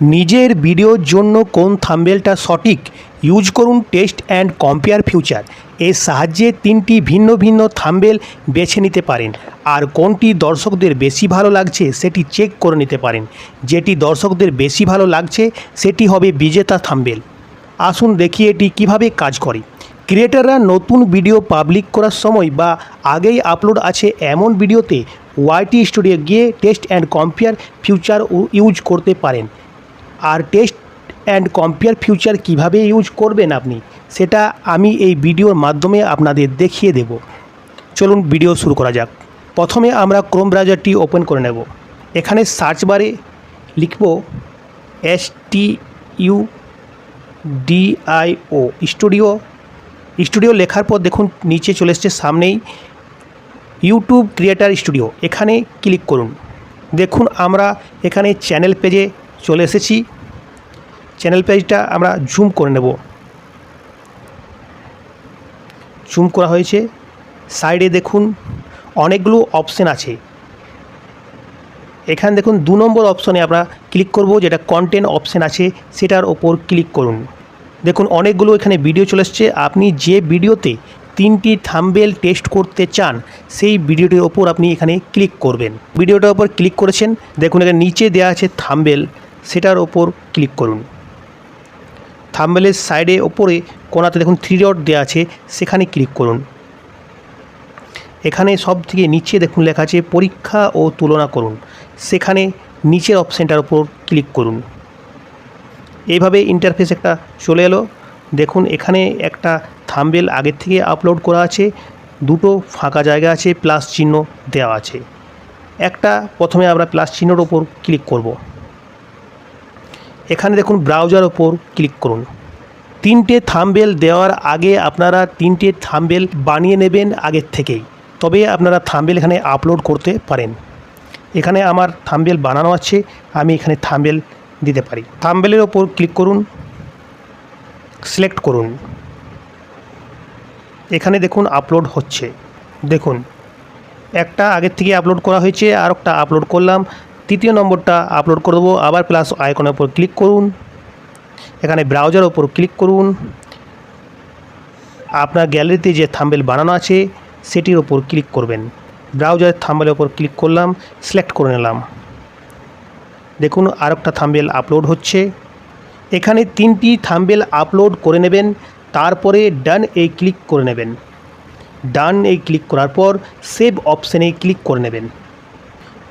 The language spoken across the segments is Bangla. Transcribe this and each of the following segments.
নিজের ভিডিওর জন্য কোন থাম্বনেলটা সঠিক ইউজ করুন টেস্ট অ্যান্ড কম্পেয়ার ফিচার। এর সাহায্যে তিনটি ভিন্ন ভিন্ন থাম্বনেল বেছে নিতে পারেন আর কোনটি দর্শকদের বেশি ভালো লাগছে সেটি চেক করে নিতে পারেন। যেটি দর্শকদের বেশি ভালো লাগছে সেটি হবে বিজেতা থাম্বনেল। আসুন দেখি এটি কিভাবে কাজ করে। ক্রিয়েটাররা নতুন ভিডিও পাবলিক করার সময় বা আগেই আপলোড আছে এমন ভিডিওতে ওয়াইটি স্টুডিও গিয়ে test and compare feature use করতে পারেন। আর টেস্ট অ্যান্ড কম্পেয়ার ফিচার কিভাবে ইউজ করবেন আপনি সেটা আমি এই ভিডিওর মাধ্যমে আপনাদের দেখিয়ে দেব। চলুন ভিডিও শুরু করা যাক। প্রথমে আমরা ক্রোম ব্রাউজারটি ওপেন করে নেব। এখানে সার্চ বারে লিখব STUDIO স্টুডিও লেখার পর দেখুন নিচে চলে এসছে সামনেই ইউটিউব ক্রিয়েটার স্টুডিও। এখানে ক্লিক করুন। দেখুন আমরা এখানে চ্যানেল পেজে চলে এসেছি। চ্যানেল পেজটা আমরা জুম করে নেব। জুম করা হয়েছে। সাইডে দেখুন অনেকগুলো অপশান আছে। এখানে দেখুন 2 নম্বর অপশনে আমরা ক্লিক করব, যেটা কন্টেন্ট অপশান আছে সেটার ওপর ক্লিক করুন। দেখুন অনেকগুলো এখানে ভিডিও চলে এসছে। আপনি যে ভিডিওতে 3টি থাম্বনেল টেস্ট করতে চান সেই ভিডিওটির ওপর আপনি এখানে ক্লিক করবেন। ভিডিওটার ওপর ক্লিক করেছেন, দেখুন এখানে নিচে দেওয়া আছে থাম্বনেল, সেটার ওপর ক্লিক করুন। থাম্বনেলের সাইডে ওপরে কোণাতে দেখুন 3 ডট দেওয়া আছে, সেখানে ক্লিক করুন। এখানে সব থেকে নিচে দেখুন লেখা আছে পরীক্ষা ও তুলনা করুন, সেখানে নিচের অপশানটার ওপর ক্লিক করুন। এইভাবে ইন্টারফেস একটা চলে এলো। দেখুন এখানে একটা থাম্বনেল আগের থেকে আপলোড করা আছে, দুটো ফাঁকা জায়গা আছে, প্লাস চিহ্ন দেওয়া আছে। একটা প্রথমে আমরা প্লাস চিহ্নর ওপর ক্লিক করব। এখানে দেখুন ব্রাউজার ওপর ক্লিক করুন। 3টে থাম্বনেল দেওয়ার আগে আপনারা 3টে থাম্বনেল বানিয়ে নেবেন আগের থেকেই, তবে আপনারা থাম্বনেল এখানে আপলোড করতে পারেন। এখানে আমার থাম্বনেল বানানো আছে, আমি এখানে থাম্বনেল দিতে পারি। থাম্বনেলের ওপর ক্লিক করুন, সিলেক্ট করুন। এখানে দেখুন আপলোড হচ্ছে। দেখুন একটা আগের থেকে আপলোড করা হয়েছে, আর একটা আপলোড করলাম, 3য় নম্বরটা আপলোড করে দেবো। আবার প্লাস আইকনের ওপর ক্লিক করুন। এখানে ব্রাউজার ওপর ক্লিক করুন। আপনার গ্যালারিতে যে থাম্বনেল বানানো আছে সেটির ওপর ক্লিক করবেন। ব্রাউজারের থাম্বনেলের ওপর ক্লিক করলাম, সিলেক্ট করে নিলাম। দেখুন আর একটা থাম্বনেল আপলোড হচ্ছে। এখানে 3টি থাম্বনেল আপলোড করে নেবেন, তারপরে ডান এই ক্লিক করে নেবেন। ডান এই ক্লিক করার পর সেভ অপশানে ক্লিক করে নেবেন।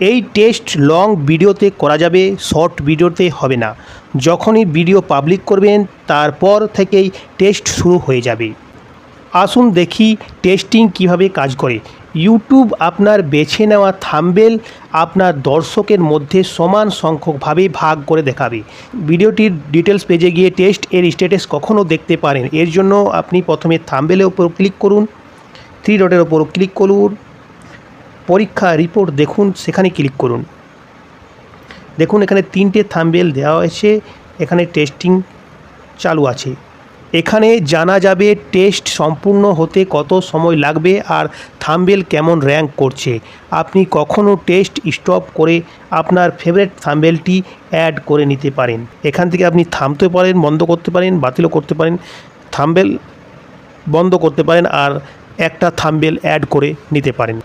এই টেস্ট লং ভিডিওতে করা যাবে, শর্ট ভিডিওতে হবে না। যখনই ভিডিও পাবলিক করবেন তারপর থেকেই টেস্ট শুরু হয়ে যাবে। আসুন দেখি টেস্টিং কিভাবে কাজ করে। ইউটিউব আপনার বেছে নেওয়া থাম্বনেল আপনার দর্শকের মধ্যে সমান সংখ্যকভাবে ভাগ করে দেখাবে। ভিডিওটির ডিটেলস পেজে গিয়ে টেস্ট এর স্ট্যাটাস কখনও দেখতে পারেন। এর জন্য আপনি প্রথমে থাম্বনেলের ওপর ক্লিক করুন, 3 ডটের ওপর ক্লিক করুন, পরীক্ষা রিপোর্ট দেখুন, সেখানে ক্লিক করুন। দেখুন এখানে 3টে থাম্বনেল দেওয়া হয়েছে, এখানে টেস্টিং চালু আছে। এখানে জানা যাবে টেস্ট সম্পূর্ণ হতে কত সময় লাগবে আর থাম্বনেল কেমন র্যাঙ্ক করছে। আপনি কখনও টেস্ট স্টপ করে আপনার ফেভারিট থাম্বনেলটি অ্যাড করে নিতে পারেন। এখান থেকে আপনি থামতে পারেন, বন্ধ করতে পারেন, বাতিলও করতে পারেন, থাম্বনেল বন্ধ করতে পারেন আর একটা থাম্বনেল অ্যাড করে নিতে পারেন।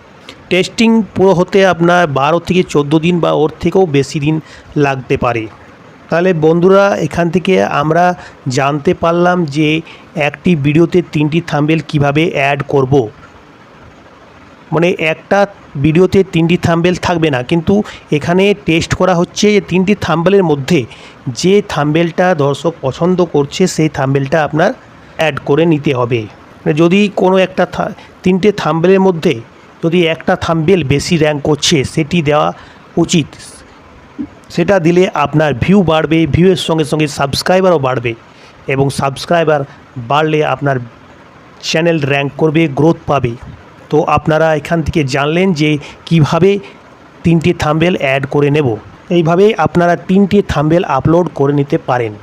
টেস্টিং পুরো হতে আপনার 12 থেকে 14 দিন বা ওর থেকেও বেশি দিন লাগতে পারে। তাহলে বন্ধুরা এখান থেকে আমরা জানতে পারলাম যে একটি ভিডিওতে 3টি থাম্বনেল কিভাবে অ্যাড করব। মানে একটা ভিডিওতে 3টি থাম্বনেল থাকবে না, কিন্তু এখানে টেস্ট করা হচ্ছে যে 3টি থাম্বনেলের মধ্যে যে থাম্বনেলটা দর্শক পছন্দ করছে সেই থাম্বনেলটা আপনার অ্যাড করে নিতে হবে। যদি কোনো একটা 3টে থাম্বনেলের মধ্যে যদি একটা থাম্বনেল বেশি র্যাঙ্ক করছে সেটি দেওয়া উচিত। সেটা দিলে আপনার ভিউ বাড়বে, ভিউয়ের সঙ্গে সঙ্গে সাবস্ক্রাইবারও বাড়বে, এবং সাবস্ক্রাইবার বাড়লে আপনার চ্যানেল র্যাঙ্ক করবে, গ্রোথ পাবে। তো আপনারা এখান থেকে জানলেন যে কিভাবে 3টি থাম্বনেল অ্যাড করে নেব। এইভাবেই আপনারা 3টি থাম্বনেল আপলোড করে নিতে পারেন।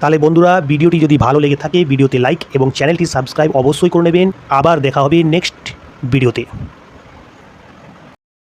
তাহলে বন্ধুরা ভিডিওটি যদি ভালো লেগে থাকে ভিডিওতে লাইক এবং চ্যানেলটি সাবস্ক্রাইব অবশ্যই করে নেবেন। আবার দেখা হবে নেক্সট ভিডিওতে।